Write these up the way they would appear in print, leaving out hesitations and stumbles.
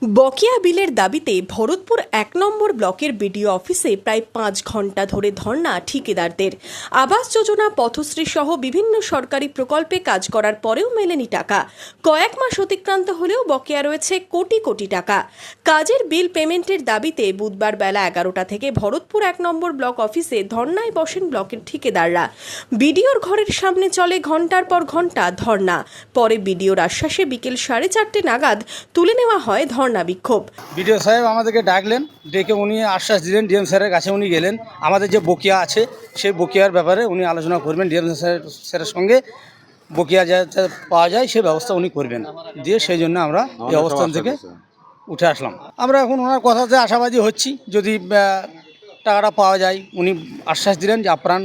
বকেয়া বিলের দাবিতে ভরতপুর ১ নম্বর ব্লকের বিডিও অফিসে প্রায় ৫ ঘন্টা ধরে ধর্ণা ঠিকাদারদের। আবাস যোজনা, পথশ্রী সহ বিভিন্ন সরকারি প্রকল্পে কাজ করার পরেও মেলেনি টাকা। কয়েক মাস অতিক্রান্ত হলেও বকেয়া রয়েছে কোটি কোটি টাকা। কাজের বিল পেমেন্টের দাবিতে বুধবার বেলা ১১টা থেকে ভরতপুর ১ নম্বর ব্লক অফিসে ধর্ণায় বসেন ব্লকের ঠিকাদাররা। বিডিওর ঘরের সামনে চলে ঘন্টার পর ঘন্টা ধর্ণা। পরে বিডিওর আশ্বাসে বিকেল 4:30 নাগাদ তুলে নেওয়া হয় ধর্ণা বিক্ষোভ। বিডিও সাহেব আমাদেরকে ডাকলেন, ডেকে উনি আশ্বাস দিলেন, ডিএম স্যারের কাছে উনি গেলেন। আমাদের যে বকেয়া আছে সেই বকেয়ার ব্যাপারে উনি আলোচনা করবেন, ডিএম স্যারের সঙ্গে বকেয়া যাতে পাওয়া যায় সে ব্যবস্থা উনি করবেন। দিয়ে সেই জন্য আমরা এই অবস্থান থেকে উঠে আসলাম। আমরা এখন ওনার কথাতে আশাবাদী হচ্ছি, যদি টাকাটা পাওয়া যায়। উনি আশ্বাস দিলেন যে আপ্রাণ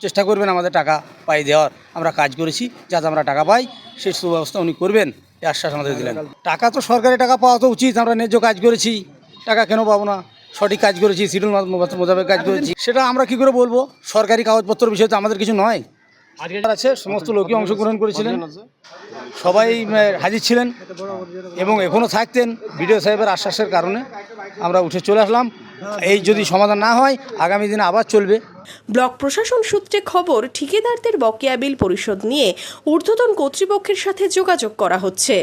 চেষ্টা করবেন আমাদের টাকা পাই দেওয়ার। আমরা কাজ করেছি যাতে আমরা টাকা পাই, সেই সুব্যবস্থা উনি করবেন, এই আশ্বাস আমাদের দিলেন। টাকা তো সরকারি টাকা পাওয়া তো উচিত, আমরা ন্যায্য কাজ করেছি, টাকা কেন পাবো না? সঠিক কাজ করেছি, শিডিউল মোতাবেক কাজ করেছি। সেটা আমরা কি করে বলবো? সরকারি কাগজপত্র বিষয়ে তো আমাদের কিছু নয়। আছে সমস্ত লোকই অংশগ্রহণ করেছিলেন, সবাই হাজির ছিলেন এবং এখনও থাকতেন। বিডিও সাহেবের আশ্বাসের কারণে আমরা উঠে চলে আসলাম। এই যদি সমাধান না হয় আগামী দিনে আবার চলবে। ব্লক প্রশাসন সূত্রে খবর, ঠিকাদারদের বকেয়া বিল পরিশোধ নিয়ে ঊর্ধ্বতন কর্তৃপক্ষের সাথে যোগাযোগ করা হচ্ছে।